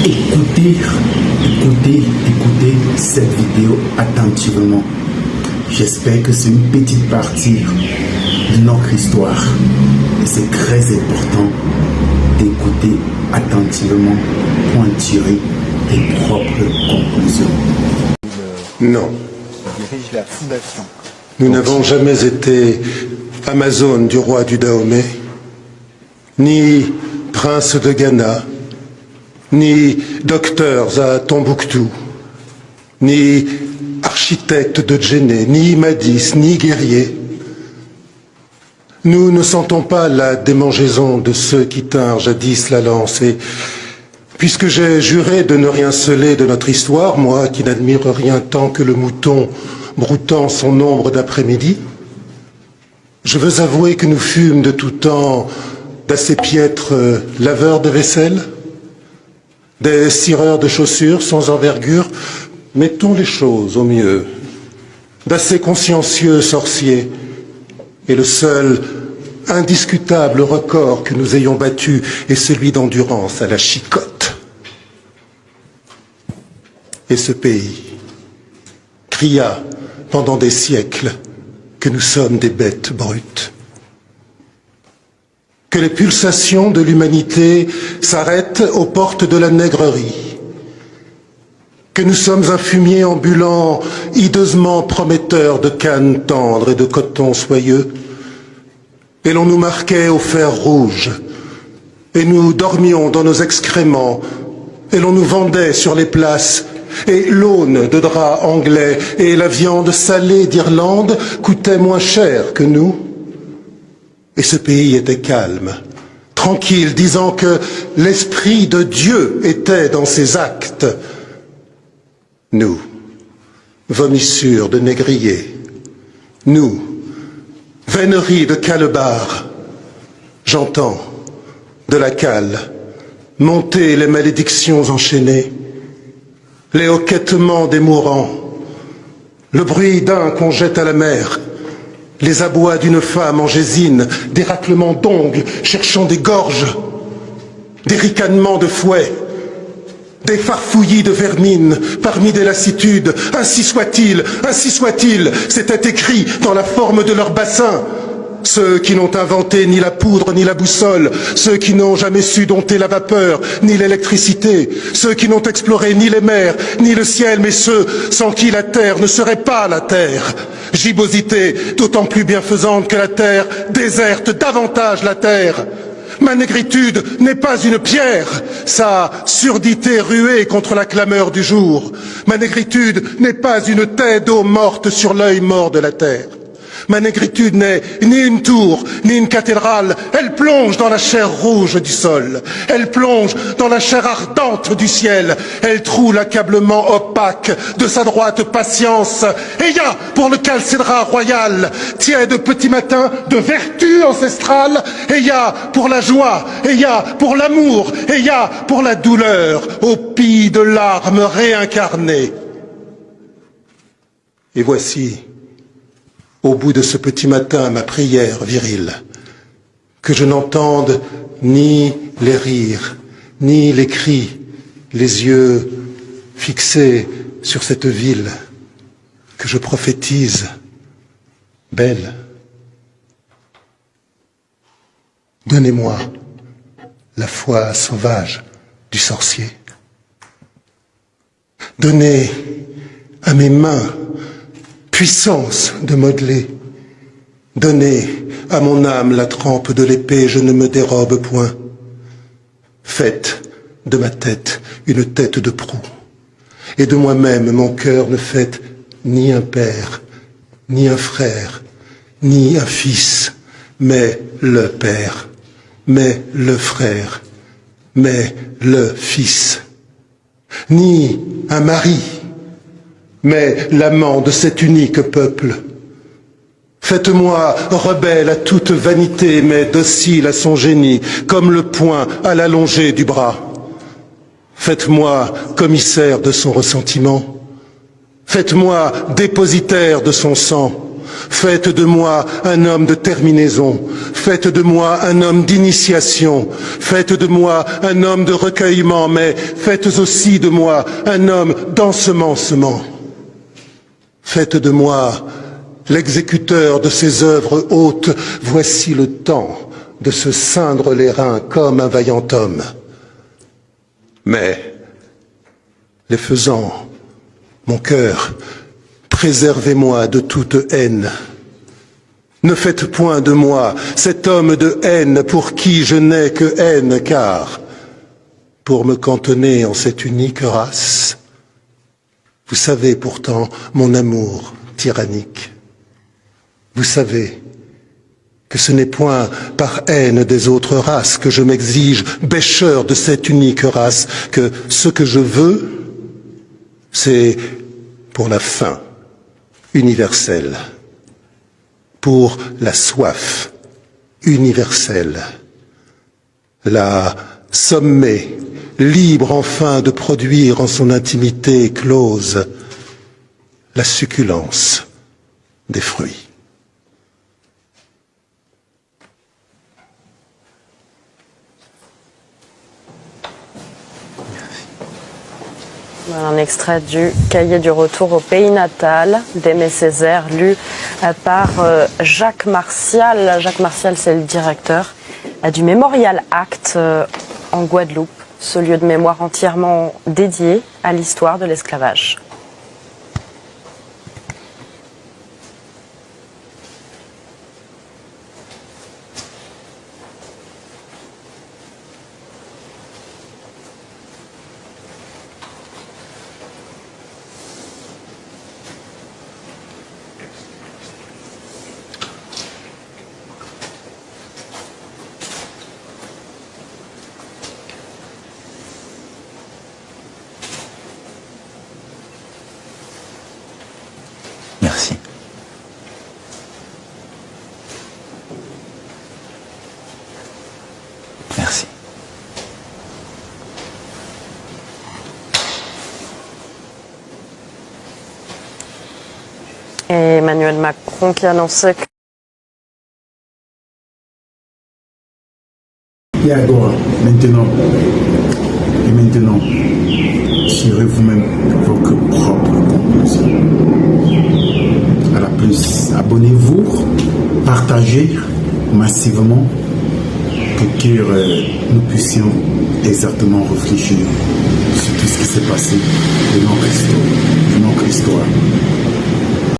Écoutez cette vidéo attentivement. J'espère que c'est une petite partie de notre histoire. Et c'est très important d'écouter attentivement pour en tirer tes propres conclusions. Non. Dirige la fondation. Nous n'avons jamais été Amazone du roi du Dahomey, ni prince de Ghana, ni docteurs à Tombouctou, ni architectes de Djenné, ni Imadis, ni guerriers. Nous ne sentons pas la démangeaison de ceux qui tinrent jadis la lance. Et puisque j'ai juré de ne rien sceller de notre histoire, moi qui n'admire rien tant que le mouton broutant son ombre d'après-midi, je veux avouer que nous fûmes de tout temps d'assez piètres laveurs de vaisselle, des cireurs de chaussures sans envergure, mettons les choses au mieux, d'assez consciencieux sorciers, et le seul indiscutable record que nous ayons battu est celui d'endurance à la chicotte. Et ce pays cria pendant des siècles que nous sommes des bêtes brutes, que les pulsations de l'humanité s'arrêtent aux portes de la nègrerie, que nous sommes un fumier ambulant hideusement prometteur de cannes tendres et de coton soyeux, et l'on nous marquait au fer rouge, et nous dormions dans nos excréments, et l'on nous vendait sur les places, et l'aune de drap anglais et la viande salée d'Irlande coûtaient moins cher que nous. Et ce pays était calme, tranquille, disant que l'Esprit de Dieu était dans ses actes. Nous, vomissures de négriers, nous, véneries de calebards, j'entends de la cale monter les malédictions enchaînées, les hoquettements des mourants, le bruit d'un qu'on jette à la mer, les abois d'une femme en gésine, des raclements d'ongles cherchant des gorges, des ricanements de fouet, des farfouillis de vermine parmi des lassitudes. Ainsi soit-il, c'était écrit dans la forme de leur bassin. Ceux qui n'ont inventé ni la poudre ni la boussole, ceux qui n'ont jamais su dompter la vapeur ni l'électricité, ceux qui n'ont exploré ni les mers ni le ciel, mais ceux sans qui la terre ne serait pas la terre. Gibbosité d'autant plus bienfaisante que la terre déserte davantage la terre. Ma négritude n'est pas une pierre, sa surdité ruée contre la clameur du jour. Ma négritude n'est pas une tête d'eau morte sur l'œil mort de la terre. Ma négritude n'est ni une tour, ni une cathédrale. Elle plonge dans la chair rouge du sol. Elle plonge dans la chair ardente du ciel. Elle troue l'accablement opaque de sa droite patience. Et y a pour le calcédrat royal, tiède petit matin de vertu ancestrale. Et y a pour la joie, et y a pour l'amour, et y a pour la douleur, au pis de larmes réincarnées. Et voici, au bout de ce petit matin, ma prière virile, que je n'entende ni les rires, ni les cris, les yeux fixés sur cette ville, que je prophétise belle. Donnez-moi la foi sauvage du sorcier. Donnez à mes mains puissance de modeler. Donnez à mon âme la trempe de l'épée, je ne me dérobe point. Faites de ma tête une tête de proue, et de moi-même mon cœur ne faites ni un père, ni un frère, ni un fils, mais le père, mais le frère, mais le fils, ni un mari, mais l'amant de cet unique peuple. Faites-moi rebelle à toute vanité, mais docile à son génie, comme le poing à l'allongé du bras. Faites-moi commissaire de son ressentiment. Faites-moi dépositaire de son sang. Faites de moi un homme de terminaison. Faites de moi un homme d'initiation. Faites de moi un homme de recueillement, mais faites aussi de moi un homme d'ensemencement. Faites de moi l'exécuteur de ces œuvres hautes. Voici le temps de se ceindre les reins comme un vaillant homme. Mais, les faisant, mon cœur, préservez-moi de toute haine. Ne faites point de moi cet homme de haine pour qui je n'ai que haine, car, pour me cantonner en cette unique race, vous savez pourtant mon amour tyrannique. Vous savez que ce n'est point par haine des autres races que je m'exige, bêcheur de cette unique race, que ce que je veux, c'est pour la faim universelle, pour la soif universelle, la sommée, libre enfin de produire en son intimité close la succulence des fruits. Voilà un extrait du cahier du retour au pays natal d'Aimé Césaire, lu par Jacques Martial. Jacques Martial, c'est le directeur du Mémorial Acte en Guadeloupe, ce lieu de mémoire entièrement dédié à l'histoire de l'esclavage. Merci. Merci. Et Emmanuel Macron qui annonçait que Et alors, maintenant, tirez vous-même votre propre conclusion. À la plus, abonnez-vous, partagez massivement pour que nous puissions exactement réfléchir sur tout ce qui s'est passé de notre histoire.